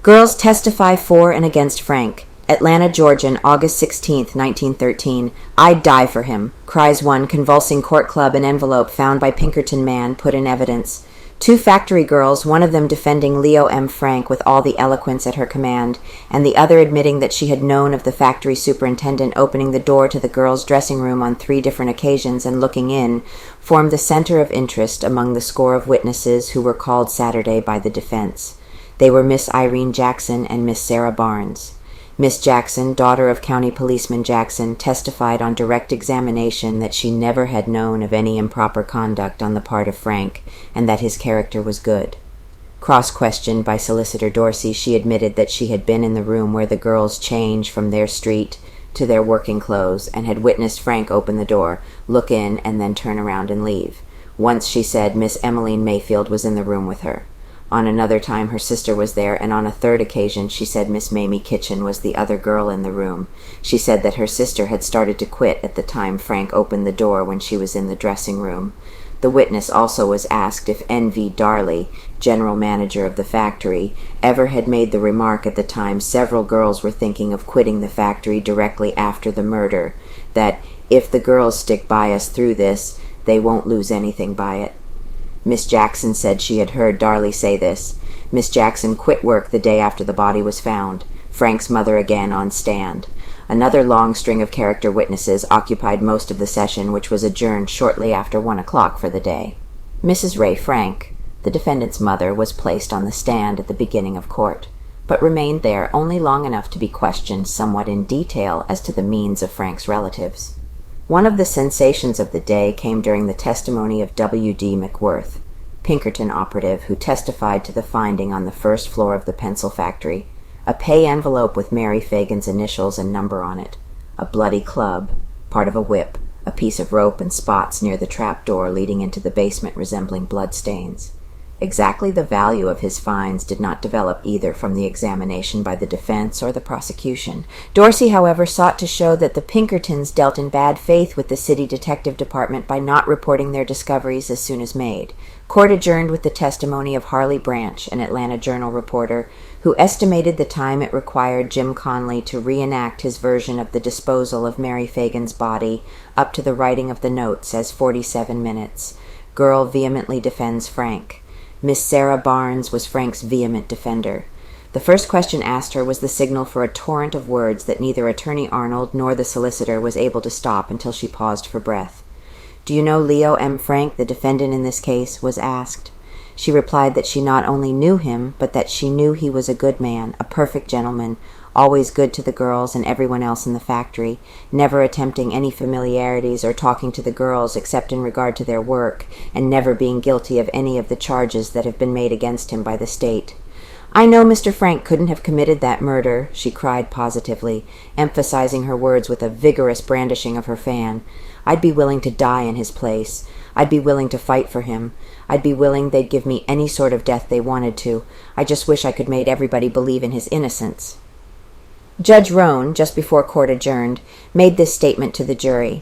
Girls testify for and against Frank. Atlanta, Georgian, August 16, 1913. I'd die for him. Cries 1, convulsing court club and envelope found by Pinkerton man, put in evidence. 2 factory girls, one of them defending Leo M. Frank with all the eloquence at her command, and the other admitting that she had known of the factory superintendent opening the door to the girls' dressing room on 3 different occasions and looking in, formed the center of interest among the score of witnesses who were called Saturday by the defense. They were Miss Irene Jackson and Miss Sarah Barnes. Miss Jackson, daughter of County Policeman Jackson, testified on direct examination that she never had known of any improper conduct on the part of Frank, and that his character was good. Cross-questioned by Solicitor Dorsey, she admitted that she had been in the room where the girls changed from their street to their working clothes, and had witnessed Frank open the door, look in, and then turn around and leave. Once, she said, Miss Emmeline Mayfield was in the room with her. On another time her sister was there, and on a third occasion she said Miss Mamie Kitchen was the other girl in the room. She said that her sister had started to quit at the time Frank opened the door when she was in the dressing room. The witness also was asked if N.V. Darley, general manager of the factory, ever had made the remark at the time several girls were thinking of quitting the factory directly after the murder, that if the girls stick by us through this, they won't lose anything by it. Miss Jackson said she had heard Darley say this. Miss Jackson quit work the day after the body was found. Frank's mother again on stand. Another long string of character witnesses occupied most of the session, which was adjourned shortly after 1 o'clock for the day. Mrs. Ray Frank, the defendant's mother, was placed on the stand at the beginning of court, but remained there only long enough to be questioned somewhat in detail as to the means of Frank's relatives. One of the sensations of the day came during the testimony of W.D. McWhirth, Pinkerton operative, who testified to the finding on the first floor of the pencil factory, a pay envelope with Mary Fagan's initials and number on it, a bloody club, part of a whip, a piece of rope and spots near the trap door leading into the basement resembling bloodstains. Exactly the value of his finds did not develop either from the examination by the defense or the prosecution. Dorsey, however, sought to show that the Pinkertons dealt in bad faith with the city detective department by not reporting their discoveries as soon as made. Court adjourned with the testimony of Harley Branch, an Atlanta Journal reporter, who estimated the time it required Jim Conley to reenact his version of the disposal of Mary Fagan's body up to the writing of the notes as 47 minutes. Girl vehemently defends Frank. Miss Sarah Barnes was Frank's vehement defender. The first question asked her was the signal for a torrent of words that neither Attorney Arnold nor the solicitor was able to stop until she paused for breath. "Do you know Leo M. Frank, the defendant in this case?" was asked. She replied that she not only knew him, but that she knew he was a good man, a perfect gentleman, always good to the girls and everyone else in the factory, never attempting any familiarities or talking to the girls except in regard to their work, and never being guilty of any of the charges that have been made against him by the state. "I know Mr. Frank couldn't have committed that murder," she cried positively, emphasizing her words with a vigorous brandishing of her fan. "I'd be willing to die in his place. I'd be willing to fight for him. I'd be willing they'd give me any sort of death they wanted to. I just wish I could make everybody believe in his innocence." Judge Roan, just before court adjourned, made this statement to the jury.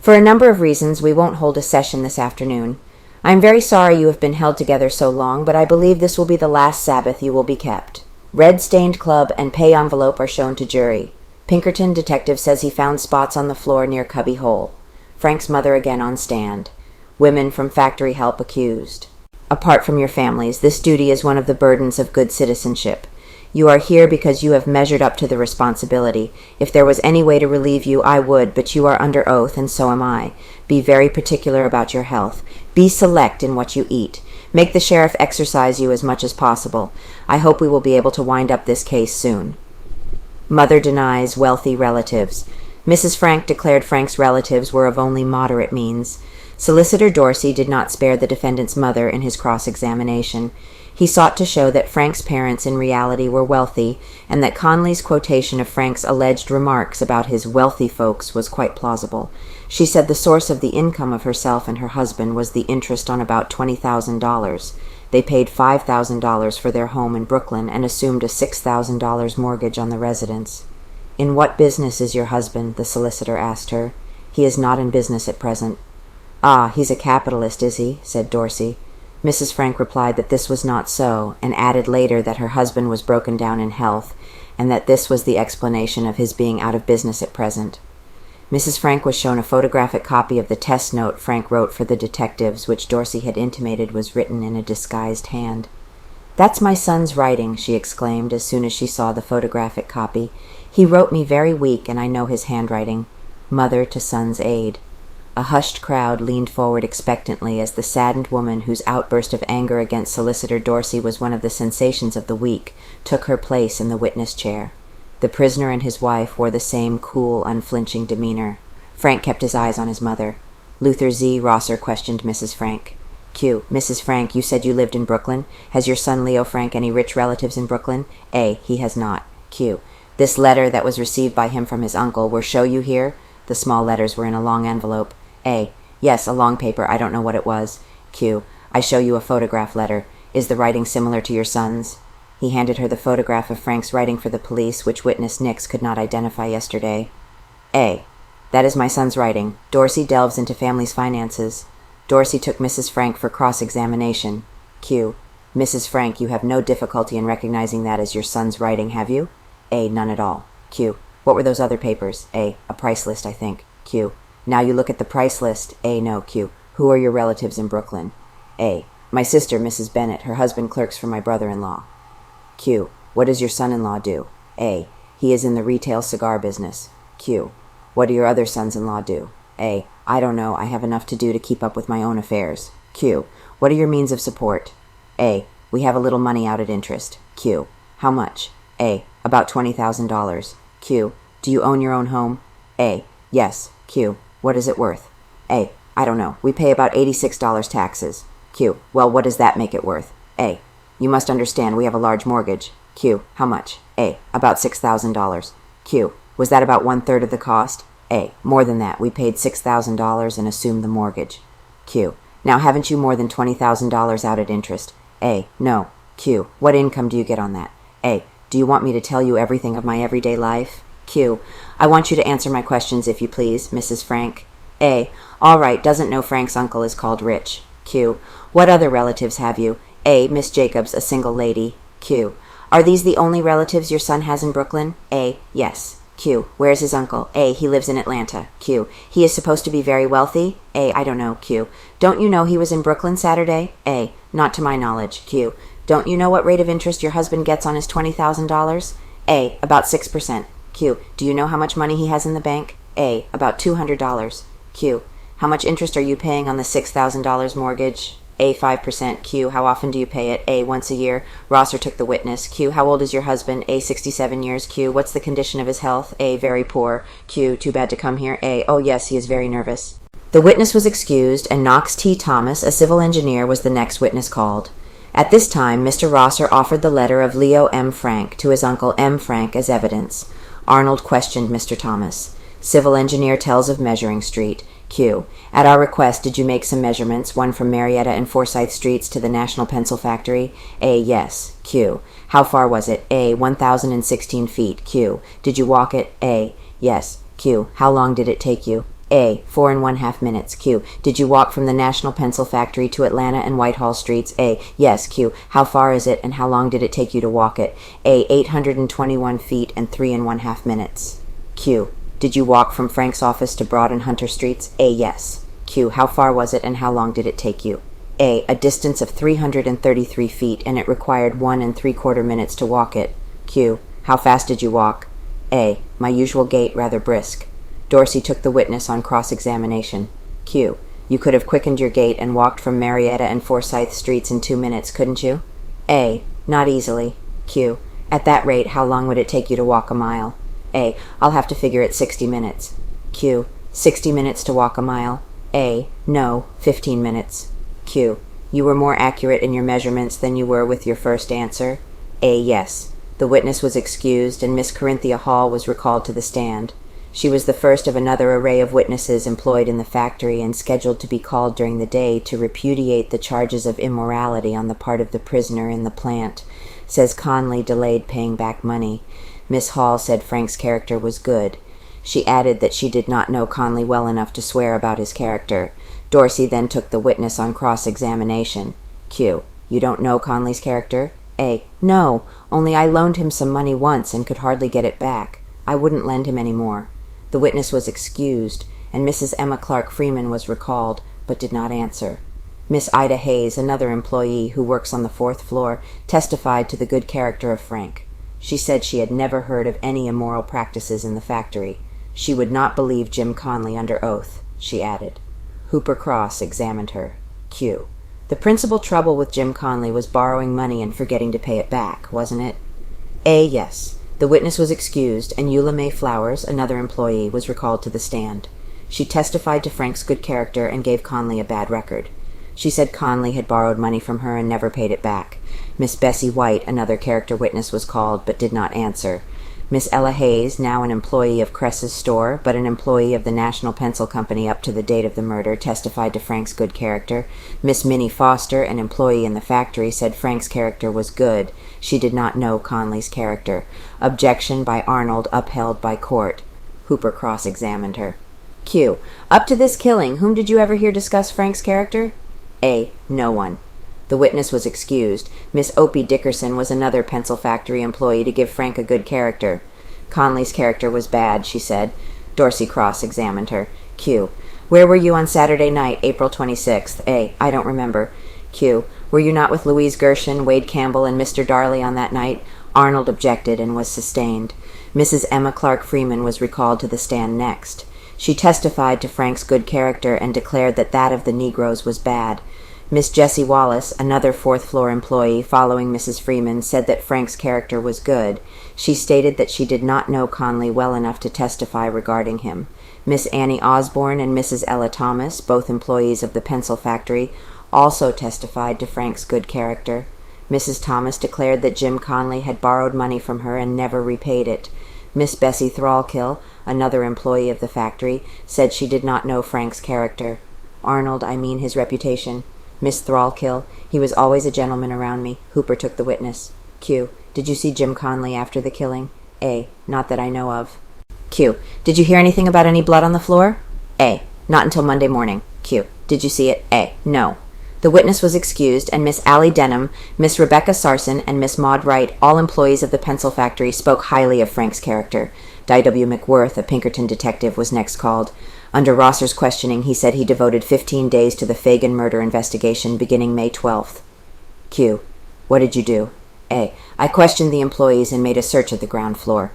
"For a number of reasons, we won't hold a session this afternoon. I am very sorry you have been held together so long, but I believe this will be the last Sabbath you will be kept. Red-stained club and pay envelope are shown to jury. Pinkerton detective says he found spots on the floor near Cubby Hole. Frank's mother again on stand. Women from factory help accused. Apart from your families, this duty is one of the burdens of good citizenship. You are here because you have measured up to the responsibility. If there was any way to relieve you, I would, but you are under oath, and so am I. Be very particular about your health. Be select in what you eat. Make the sheriff exercise you as much as possible. I hope we will be able to wind up this case soon." Mother denies wealthy relatives. Mrs. Frank declared Frank's relatives were of only moderate means. Solicitor Dorsey did not spare the defendant's mother in his cross-examination. He sought to show that Frank's parents in reality were wealthy, and that Conley's quotation of Frank's alleged remarks about his wealthy folks was quite plausible. She said the source of the income of herself and her husband was the interest on about $20,000. They paid $5,000 for their home in Brooklyn and assumed a $6,000 mortgage on the residence. "In what business is your husband?" the solicitor asked her. "He is not in business at present." "Ah, he's a capitalist, is he?" said Dorsey. Mrs. Frank replied that this was not so, and added later that her husband was broken down in health, and that this was the explanation of his being out of business at present. Mrs. Frank was shown a photographic copy of the test note Frank wrote for the detectives, which Dorsey had intimated was written in a disguised hand. "That's my son's writing," she exclaimed as soon as she saw the photographic copy. "He wrote me very weak, and I know his handwriting. Mother to son's aid." A hushed crowd leaned forward expectantly as the saddened woman, whose outburst of anger against Solicitor Dorsey was one of the sensations of the week, took her place in the witness chair. The prisoner and his wife wore the same cool, unflinching demeanor. Frank kept his eyes on his mother. Luther Z. Rosser questioned Mrs. Frank. Q. Mrs. Frank, you said you lived in Brooklyn. Has your son Leo Frank any rich relatives in Brooklyn? A. He has not. Q. This letter that was received by him from his uncle will show you here? The small letters were in a long envelope. A. Yes, a long paper. I don't know what it was. Q. I show you a photograph letter. Is the writing similar to your son's? He handed her the photograph of Frank's writing for the police, which witness Nix could not identify yesterday. A. That is my son's writing. Dorsey delves into family's finances. Dorsey took Mrs. Frank for cross-examination. Q. Mrs. Frank, you have no difficulty in recognizing that as your son's writing, have you? A. None at all. Q. What were those other papers? A. A price list, I think. Q. Now you look at the price list. A. No. Q. Who are your relatives in Brooklyn? A. My sister, Mrs. Bennett. Her husband clerks for my brother-in-law. Q. What does your son-in-law do? A. He is in the retail cigar business. Q. What do your other sons-in-law do? A. I don't know. I have enough to do to keep up with my own affairs. Q. What are your means of support? A. We have a little money out at interest. Q. How much? A. About $20,000. Q. Do you own your own home? A. Yes. Q. What is it worth? A. I don't know. We pay about $86 taxes. Q. Well, what does that make it worth? A. You must understand we have a large mortgage. Q. How much? A. About $6,000. Q. Was that about 1/3 of the cost? A. More than that. We paid $6,000 and assumed the mortgage. Q. Now, haven't you more than $20,000 out at interest? A. No. Q. What income do you get on that? A. Do you want me to tell you everything of my everyday life? Q. I want you to answer my questions, if you please, Mrs. Frank. A. All right. Doesn't know Frank's uncle is called Rich. Q. What other relatives have you? A. Miss Jacobs, a single lady. Q. Are these the only relatives your son has in Brooklyn? A. Yes. Q. Where's his uncle? A. He lives in Atlanta. Q. He is supposed to be very wealthy? A. I don't know. Q. Don't you know he was in Brooklyn Saturday? A. Not to my knowledge. Q. Don't you know what rate of interest your husband gets on his $20,000? A. About 6%. Q. Do you know how much money he has in the bank? A. About $200. Q. How much interest are you paying on the $6,000 mortgage? A. 5%. Q. How often do you pay it? A. Once a year. Rosser took the witness. Q. How old is your husband? A. 67 years. Q. What's the condition of his health? A. Very poor. Q. Too bad to come here. A. Oh, yes, he is very nervous. The witness was excused, and Knox T. Thomas, a civil engineer, was the next witness called. At this time, Mr. Rosser offered the letter of Leo M. Frank to his uncle M. Frank as evidence. Arnold questioned Mr. Thomas. Civil engineer tells of Measuring Street. Q. At our request, did you make some measurements, one from Marietta and Forsyth Streets to the National Pencil Factory? A. Yes. Q. How far was it? A. 1,016 feet. Q. Did you walk it? A. Yes. Q. How long did it take you? A. 4½ minutes. Q. Did you walk from the National Pencil Factory to Atlanta and Whitehall Streets? A. Yes. Q. How far is it, and how long did it take you to walk it? A. 821 feet and 3½ minutes. Q. Did you walk from Frank's office to Broad and Hunter Streets? A. Yes. Q. How far was it, and how long did it take you? A. A distance of 333 feet, and it required 1¾ minutes to walk it. Q. How fast did you walk? A. My usual gait, rather brisk. Dorsey took the witness on cross-examination. Q. You could have quickened your gait and walked from Marietta and Forsyth Streets in 2 minutes, couldn't you? A. Not easily. Q. At that rate, how long would it take you to walk a mile? A. I'll have to figure it 60 minutes. Q. 60 minutes to walk a mile. A. No, 15 minutes. Q. You were more accurate in your measurements than you were with your first answer? A. Yes. The witness was excused, and Miss Corinthia Hall was recalled to the stand. She was the first of another array of witnesses employed in the factory and scheduled to be called during the day to repudiate the charges of immorality on the part of the prisoner in the plant. Says Conley delayed paying back money. Miss Hall said Frank's character was good. She added that she did not know Conley well enough to swear about his character. Dorsey then took the witness on cross-examination. Q. You don't know Conley's character? A. No, only I loaned him some money once and could hardly get it back. I wouldn't lend him any more. The witness was excused, and Mrs. Emma Clark Freeman was recalled, but did not answer. Miss Ida Hayes, another employee who works on the 4th floor, testified to the good character of Frank. She said she had never heard of any immoral practices in the factory. She would not believe Jim Conley under oath, she added. Hooper Cross examined her. Q. The principal trouble with Jim Conley was borrowing money and forgetting to pay it back, wasn't it? A. Yes. The witness was excused, and Eula May Flowers, another employee, was recalled to the stand. She testified to Frank's good character and gave Conley a bad record. She said Conley had borrowed money from her and never paid it back. Miss Bessie White, another character witness, was called but did not answer. Miss Ella Hayes, now an employee of Cress's store, but an employee of the National Pencil Company up to the date of the murder, testified to Frank's good character. Miss Minnie Foster, an employee in the factory, said Frank's character was good. She did not know Conley's character. Objection by Arnold upheld by court. Hooper cross-examined her. Q. Up to this killing, whom did you ever hear discuss Frank's character? A. No one. The witness was excused. Miss Opie Dickerson was another pencil factory employee to give Frank a good character. Conley's character was bad, she said. Dorsey cross-examined her. Q. Where were you on Saturday night, April 26th? A. I don't remember. Q. Were you not with Louise Gershon, Wade Campbell, and Mr. Darley on that night? Arnold objected and was sustained. Mrs. Emma Clark Freeman was recalled to the stand next. She testified to Frank's good character and declared that that of the Negroes was bad. Miss Jessie Wallace, another 4th floor employee following Mrs. Freeman, said that Frank's character was good. She stated that she did not know Conley well enough to testify regarding him. Miss Annie Osborne and Mrs. Ella Thomas, both employees of the pencil factory, also testified to Frank's good character. Mrs. Thomas declared that Jim Conley had borrowed money from her and never repaid it. Miss Bessie Thrallkill, another employee of the factory, said she did not know Frank's character. Arnold, I mean his reputation. Miss Thrallkill, he was always a gentleman around me. Hooper took the witness. Q. Did you see Jim Conley after the killing? A. Not that I know of. Q. Did you hear anything about any blood on the floor? A. Not until Monday morning. Q. Did you see it? A. No. The witness was excused, and Miss Allie Denham, Miss Rebecca Sarson, and Miss Maud Wright, all employees of the pencil factory, spoke highly of Frank's character. W. McWirth, a Pinkerton detective, was next called. Under Rosser's questioning, he said he devoted 15 days to the Fagan murder investigation beginning May 12th. Q. What did you do? A. I questioned the employees and made a search of the ground floor.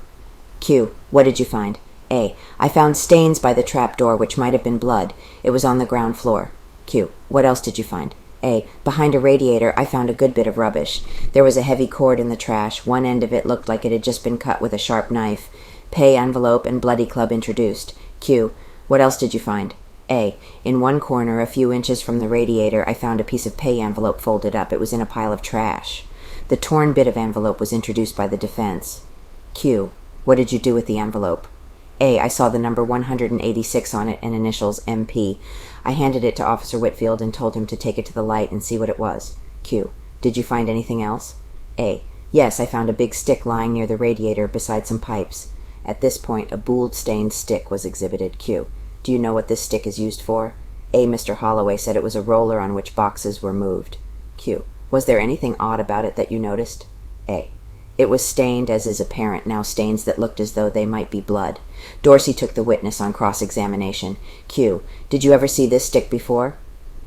Q. What did you find? A. I found stains by the trap door which might have been blood. It was on the ground floor. Q. What else did you find? A. Behind a radiator, I found a good bit of rubbish. There was a heavy cord in the trash. One end of it looked like it had just been cut with a sharp knife. Pay envelope and bloody club introduced. Q. What else did you find? A. In one corner, a few inches from the radiator, I found a piece of pay envelope folded up. It was in a pile of trash. The torn bit of envelope was introduced by the defense. Q. What did you do with the envelope? A. I saw the number 186 on it and initials MP. I handed it to Officer Whitfield and told him to take it to the light and see what it was. Q. Did you find anything else? A. Yes, I found a big stick lying near the radiator beside some pipes. At this point, a Bould-stained stick was exhibited. Q. Do you know what this stick is used for? A. Mr. Holloway said it was a roller on which boxes were moved. Q. Was there anything odd about it that you noticed? A. It was stained, as is apparent now, stains that looked as though they might be blood. Dorsey took the witness on cross-examination. Q. Did you ever see this stick before?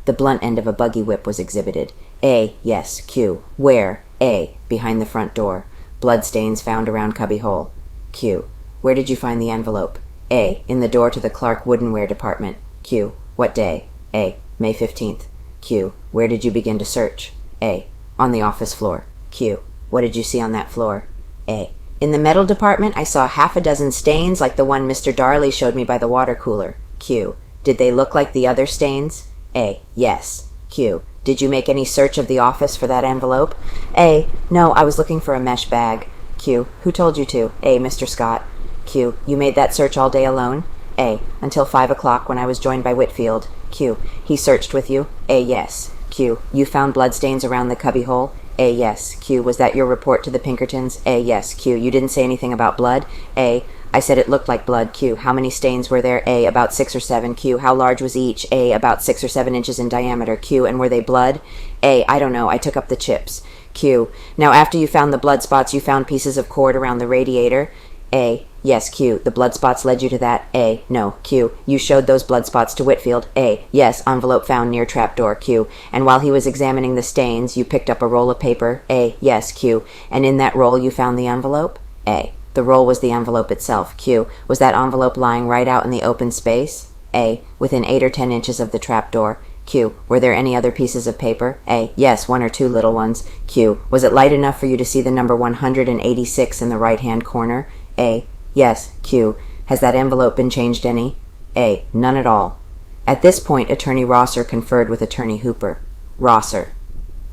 The blunt end of a buggy whip was exhibited. A. Yes. Q. Where? A. Behind the front door. Bloodstains found around cubbyhole. Q. Where did you find the envelope? A. In the door to the Clark Woodenware Department. Q. What day? A. May 15th. Q. Where did you begin to search? A. On the office floor. Q. What did you see on that floor? A. In the metal department, I saw half a dozen stains like the one Mr. Darley showed me by the water cooler. Q. Did they look like the other stains? A. Yes. Q. Did you make any search of the office for that envelope? A. No, I was looking for a mesh bag. Q. Who told you to? A. Mr. Scott. Q. You made that search all day alone? A. Until 5 o'clock when I was joined by Whitfield. Q. He searched with you? A. Yes. Q. You found bloodstains around the cubbyhole? A. Yes. Q. Was that your report to the Pinkertons? A. Yes. Q. You didn't say anything about blood? A. I said it looked like blood. Q. How many stains were there? A. About 6 or 7. Q. How large was each? A. About 6 or 7 inches in diameter. Q. And were they blood? A. I don't know. I took up the chips. Q. Now after you found the blood spots, you found pieces of cord around the radiator? A. Yes. Q. The blood spots led you to that? A. No. Q. You showed those blood spots to Whitfield? A. Yes. Envelope found near trapdoor. Q. And while he was examining the stains, you picked up a roll of paper? A. Yes. Q. And in that roll you found the envelope? A. The roll was the envelope itself. Q. Was that envelope lying right out in the open space? A. Within 8 or 10 inches of the trapdoor. Q. Were there any other pieces of paper? A. Yes, 1 or 2 little ones. Q. Was it light enough for you to see the number 186 in the right-hand corner? A. Yes. Q. Has that envelope been changed any? A. None at all. At this point, Attorney Rosser conferred with Attorney Hooper. Rosser.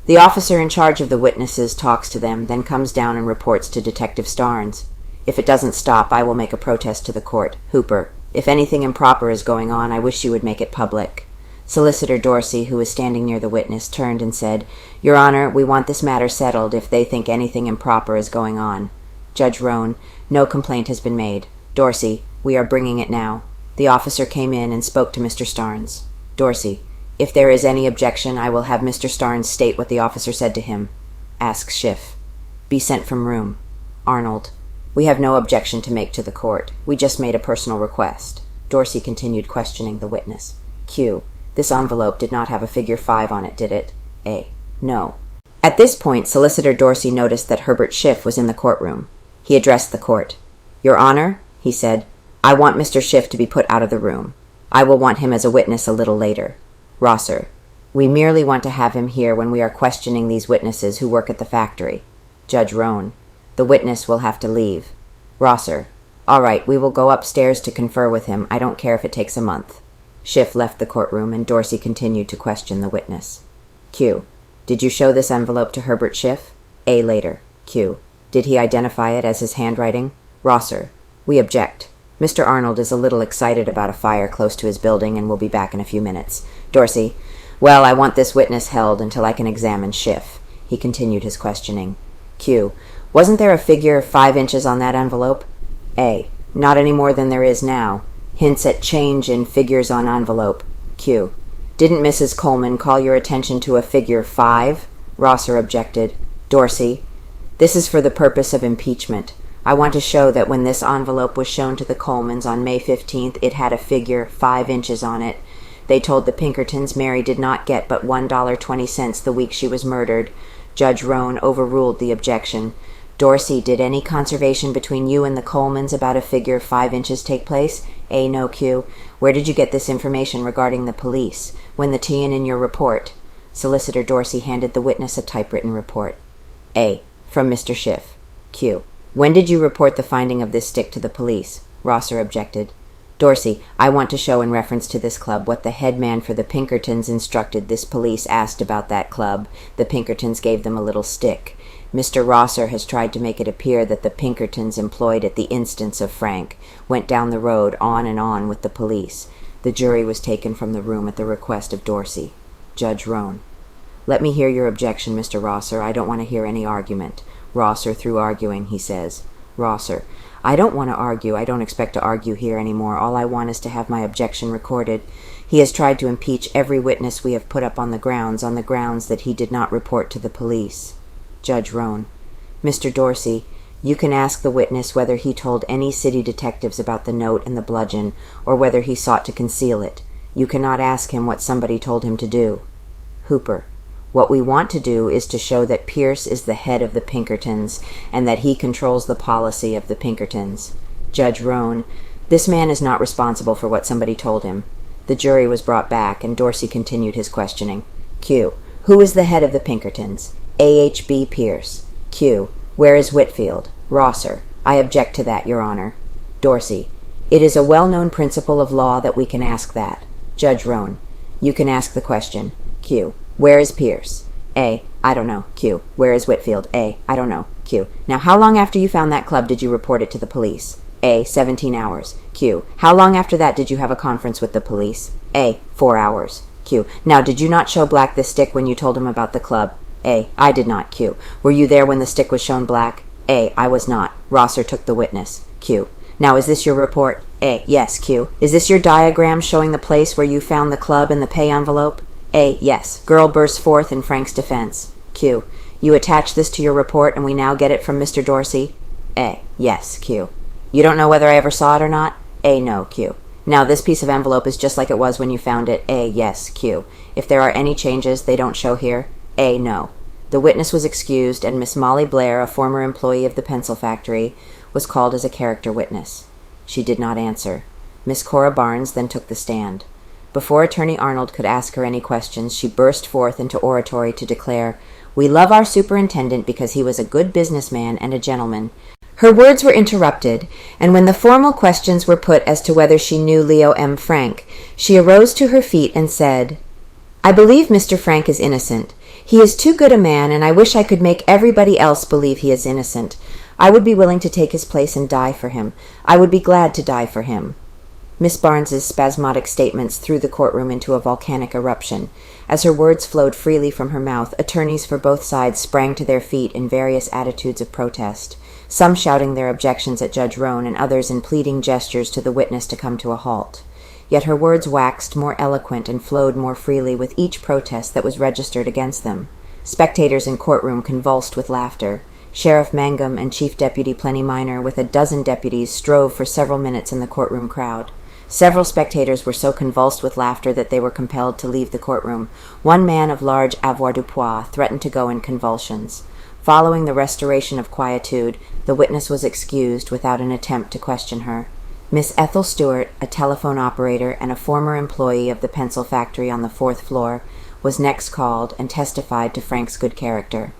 The officer in charge of the witnesses talks to them, then comes down and reports to Detective Starnes. If it doesn't stop, I will make a protest to the court. Hooper. If anything improper is going on, I wish you would make it public. Solicitor Dorsey, who was standing near the witness, turned and said, Your Honor, we want this matter settled if they think anything improper is going on. Judge Roan. No complaint has been made. Dorsey. We are bringing it now. The officer came in and spoke to Mr. Starnes. Dorsey. If there is any objection, I will have Mr. Starnes state what the officer said to him. Asks Schiff. Be sent from room. Arnold. We have no objection to make to the court. We just made a personal request. Dorsey continued questioning the witness. Q. This envelope did not have a figure 5 on it, did it? A. No. At this point, Solicitor Dorsey noticed that Herbert Schiff was in the courtroom. He addressed the court. Your Honor, he said, I want Mr. Schiff to be put out of the room. I will want him as a witness a little later. Rosser. We merely want to have him here when we are questioning these witnesses who work at the factory. Judge Roan. The witness will have to leave. Rosser. All right, we will go upstairs to confer with him. I don't care if it takes a month. Schiff left the courtroom, and Dorsey continued to question the witness. Q. Did you show this envelope to Herbert Schiff? A. Later. Q. Did he identify it as his handwriting? Rosser. We object. Mr. Arnold is a little excited about a fire close to his building and will be back in a few minutes. Dorsey. Well, I want this witness held until I can examine Schiff. He continued his questioning. Q. Wasn't there a figure 5 inches on that envelope? A. Not any more than there is now. Hints at change in figures on envelope. Q. Didn't Mrs. Coleman call your attention to a figure 5? Rosser objected. Dorsey. This is for the purpose of impeachment. I want to show that when this envelope was shown to the Colemans on May 15th, it had a figure 5 inches on it. They told the Pinkertons Mary did not get but $1.20 the week she was murdered. Judge Roan overruled the objection. Dorsey, did any conservation between you and the Colemans about a figure 5 inches take place? A. No. Q. Where did you get this information regarding the police? When the T in your report? Solicitor Dorsey handed the witness a typewritten report. A. From Mr. Schiff. Q. When did you report the finding of this stick to the police? Rosser objected. Dorsey, I want to show in reference to this club what the head man for the Pinkertons instructed this police asked about that club. The Pinkertons gave them a little stick. Mr. Rosser has tried to make it appear that the Pinkertons, employed at the instance of Frank, went down the road on and on with the police. The jury was taken from the room at the request of Dorsey. Judge Roan. Let me hear your objection, Mr. Rosser. I don't want to hear any argument. Rosser, through arguing, he says. Rosser. I don't want to argue. I don't expect to argue here any more. All I want is to have my objection recorded. He has tried to impeach every witness we have put up on the grounds that he did not report to the police. Judge Roan. Mr. Dorsey, you can ask the witness whether he told any city detectives about the note and the bludgeon, or whether he sought to conceal it. You cannot ask him what somebody told him to do. Hooper. What we want to do is to show that Pierce is the head of the Pinkertons, and that he controls the policy of the Pinkertons. Judge Roan. This man is not responsible for what somebody told him. The jury was brought back, and Dorsey continued his questioning. Q. Who is the head of the Pinkertons? A.H.B. Pierce. Q. Where is Whitfield? Rosser. I object to that, Your Honor. Dorsey. It is a well-known principle of law that we can ask that. Judge Roan. You can ask the question. Q. Where is Pierce? A. I don't know. Q. Where is Whitfield? A. I don't know. Q. Now, how long after you found that club did you report it to the police? A. 17 hours. Q. How long after that did you have a conference with the police? A. 4 hours. Q. Now, did you not show Black the stick when you told him about the club? A. I did not. Q. Were you there when the stick was shown Black? A. I was not. Rosser took the witness. Q. Now, is this your report? A. Yes, Q. Is this your diagram showing the place where you found the club and the pay envelope? A. Yes. Girl bursts forth in Frank's defense. Q. You attach this to your report and we now get it from Mr. Dorsey? A. Yes, Q. You don't know whether I ever saw it or not? A. No, Q. Now, this piece of envelope is just like it was when you found it. A. Yes, Q. If there are any changes, they don't show here? A. No. The witness was excused, and Miss Molly Blair, a former employee of the pencil factory, was called as a character witness. She did not answer. Miss Cora Barnes then took the stand. Before Attorney Arnold could ask her any questions, she burst forth into oratory to declare, "We love our superintendent because he was a good businessman and a gentleman." Her words were interrupted, and when the formal questions were put as to whether she knew Leo M. Frank, she arose to her feet and said, "I believe Mr. Frank is innocent. He is too good a man, and I wish I could make everybody else believe he is innocent. I would be willing to take his place and die for him. I would be glad to die for him." Miss Barnes's spasmodic statements threw the courtroom into a volcanic eruption. As her words flowed freely from her mouth, attorneys for both sides sprang to their feet in various attitudes of protest, some shouting their objections at Judge Roan and others in pleading gestures to the witness to come to a halt. Yet her words waxed more eloquent and flowed more freely with each protest that was registered against them. Spectators in courtroom convulsed with laughter. Sheriff Mangum and Chief Deputy Plenty Minor, with a dozen deputies, strove for several minutes in the courtroom crowd. Several spectators were so convulsed with laughter that they were compelled to leave the courtroom. One man of large avoirdupois threatened to go in convulsions. Following the restoration of quietude, the witness was excused without an attempt to question her. Miss Ethel Stewart, a telephone operator and a former employee of the pencil factory on the 4th floor, was next called and testified to Frank's good character.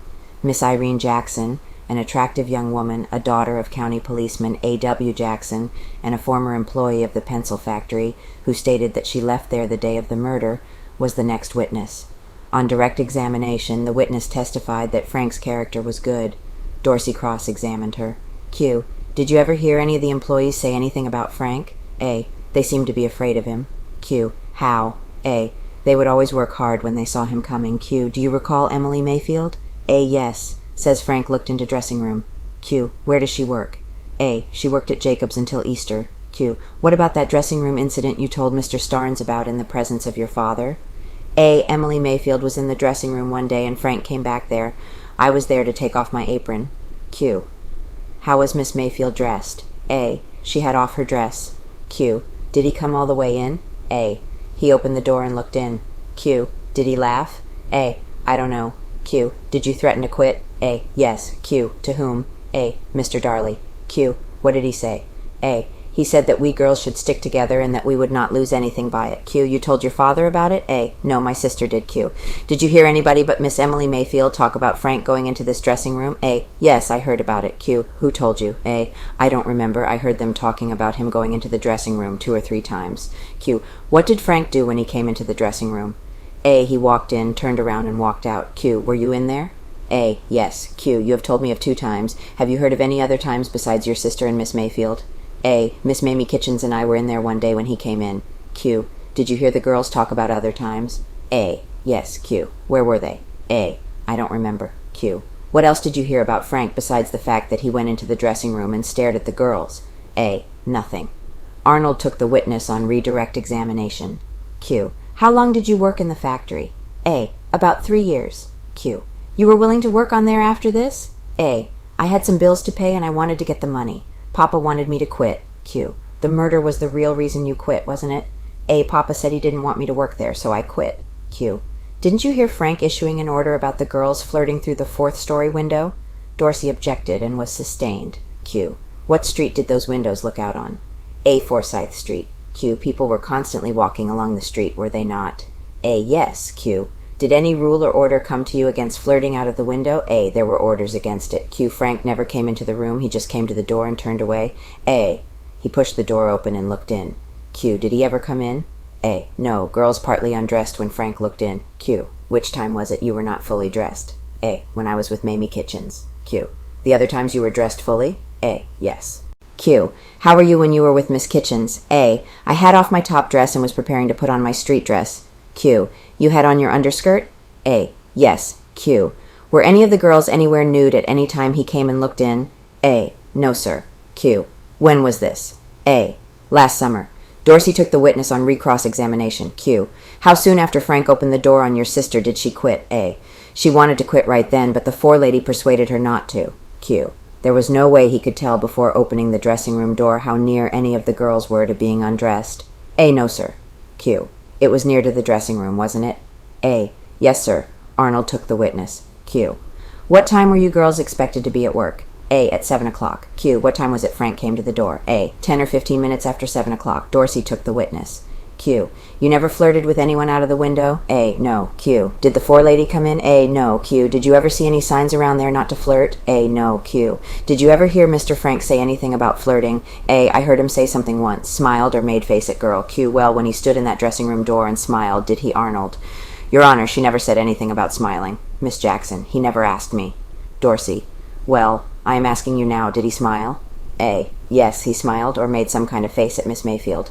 Miss Irene Jackson, an attractive young woman, a daughter of County Policeman A.W. Jackson, and a former employee of the pencil factory, who stated that she left there the day of the murder, was the next witness. On direct examination, the witness testified that Frank's character was good. Dorsey cross-examined her. Q. Did you ever hear any of the employees say anything about Frank? A. They seemed to be afraid of him. Q. How? A. They would always work hard when they saw him coming. Q. Do you recall Emmeline Mayfield? A. Yes. Says Frank looked into dressing room. Q. Where does she work? A. She worked at Jacob's until Easter. Q. What about that dressing room incident you told Mr. Starnes about in the presence of your father? A. Emily Mayfield was in the dressing room one day and Frank came back there. I was there to take off my apron. Q. How was Miss Mayfield dressed? A. She had off her dress. Q. Did he come all the way in? A. He opened the door and looked in. Q. Did he laugh? A. I don't know. Q. Did you threaten to quit? A. Yes. Q. To whom? A. Mr. Darley. Q. What did he say? A. He said that we girls should stick together and that we would not lose anything by it. Q. You told your father about it? A. No, my sister did. Q. Did you hear anybody but Miss Emily Mayfield talk about Frank going into this dressing room? A. Yes, I heard about it. Q. Who told you? A. I don't remember. I heard them talking about him going into the dressing room 2 or 3 times. Q. What did Frank do when he came into the dressing room? A. He walked in, turned around, and walked out. Q. Were you in there? A. Yes. Q. You have told me of 2 times. Have you heard of any other times besides your sister and Miss Mayfield? A. Miss Mamie Kitchen and I were in there one day when he came in. Q. Did you hear the girls talk about other times? A. Yes. Q. Where were they? A. I don't remember. Q. What else did you hear about Frank besides the fact that he went into the dressing room and stared at the girls? A. Nothing. Arnold took the witness on redirect examination. Q. How long did you work in the factory? A. About 3 years. Q. You were willing to work on there after this? A. I had some bills to pay and I wanted to get the money. Papa wanted me to quit. Q. The murder was the real reason you quit, wasn't it? A. Papa said he didn't want me to work there, so I quit. Q. Didn't you hear Frank issuing an order about the girls flirting through the 4th-story window? Dorsey objected and was sustained. Q. What street did those windows look out on? A. Forsyth Street. Q. People were constantly walking along the street, were they not? A. Yes. Q. Did any rule or order come to you against flirting out of the window? A. There were orders against it. Q. Frank never came into the room. He just came to the door and turned away. A. He pushed the door open and looked in. Q. Did he ever come in? A. No. Girls partly undressed when Frank looked in. Q. Which time was it you were not fully dressed? A. When I was with Mamie Kitchens. Q. The other times you were dressed fully? A. Yes. Q. How were you when you were with Miss Kitchens? A. I had off my top dress and was preparing to put on my street dress. Q. You had on your underskirt? A. Yes. Q. Were any of the girls anywhere nude at any time he came and looked in? A. No, sir. Q. When was this? A. Last summer. Dorsey took the witness on recross-examination. Q. How soon after Frank opened the door on your sister did she quit? A. She wanted to quit right then, but the forelady persuaded her not to. Q. There was no way he could tell before opening the dressing room door how near any of the girls were to being undressed. A. No, sir. Q. It was near to the dressing room, wasn't it? A. Yes, sir. Arnold took the witness. Q. What time were you girls expected to be at work? A. At 7 o'clock. Q. What time was it Frank came to the door? A. 10 or 15 minutes after 7 o'clock. Dorsey took the witness. Q. You never flirted with anyone out of the window? A. No. Q. Did the forelady come in? A. No. Q. Did you ever see any signs around there not to flirt? A. No. Q. Did you ever hear Mr. Frank say anything about flirting? A. I heard him say something once. Smiled or made face at girl. Q. Well, when he stood in that dressing room door and smiled, did he Arnold? Your Honor, she never said anything about smiling. Miss Jackson. He never asked me. Dorsey. Well, I am asking you now, did he smile? A. Yes, he smiled or made some kind of face at Miss Mayfield.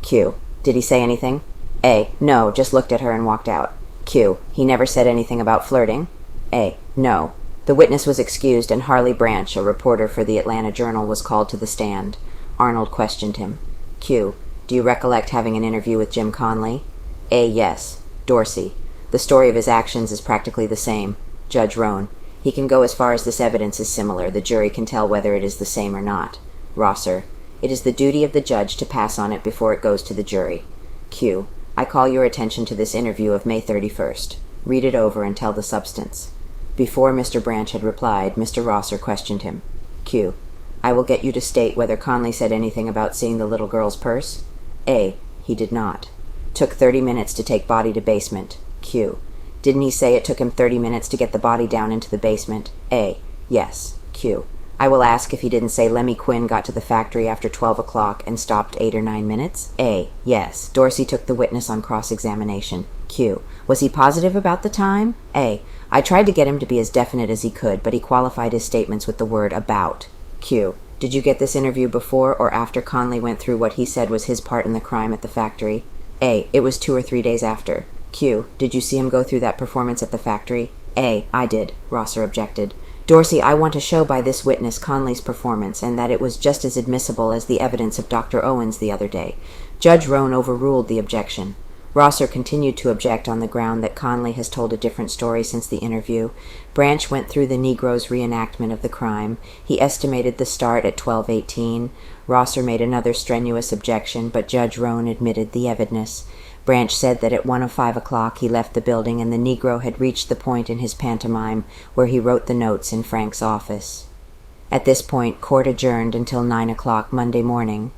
Q. Did he say anything? A. No, just looked at her and walked out. Q. He never said anything about flirting? A. No. The witness was excused and Harley Branch, a reporter for the Atlanta Journal, was called to the stand. Arnold questioned him. Q. Do you recollect having an interview with Jim Conley? A. Yes. Dorsey. The story of his actions is practically the same. Judge Roan. He can go as far as this evidence is similar. The jury can tell whether it is the same or not. Rosser. It is the duty of the judge to pass on it before it goes to the jury. Q. I call your attention to this interview of May 31st. Read it over and tell the substance. Before Mr. Branch had replied, Mr. Rosser questioned him. Q. I will get you to state whether Conley said anything about seeing the little girl's purse? A. He did not. Took 30 minutes to take body to basement. Q. Didn't he say it took him 30 minutes to get the body down into the basement? A. Yes. Q. I will ask if he didn't say Lemmy Quinn got to the factory after 12 o'clock and stopped 8 or 9 minutes? A. Yes. Dorsey took the witness on cross-examination. Q. Was he positive about the time? A. I tried to get him to be as definite as he could, but he qualified his statements with the word about. Q. Did you get this interview before or after Conley went through what he said was his part in the crime at the factory? A. It was 2 or 3 days after. Q. Did you see him go through that performance at the factory? A. I did. Rosser objected. Dorsey, I want to show by this witness Conley's performance and that it was just as admissible as the evidence of Dr. Owens the other day. Judge Roan overruled the objection. Rosser continued to object on the ground that Conley has told a different story since the interview. Branch went through the Negro's reenactment of the crime. He estimated the start at 12:18. Rosser made another strenuous objection, but Judge Roan admitted the evidence. Branch said that at 1:05 o'clock he left the building and the Negro had reached the point in his pantomime where he wrote the notes in Frank's office. At this point, court adjourned until 9 o'clock Monday morning.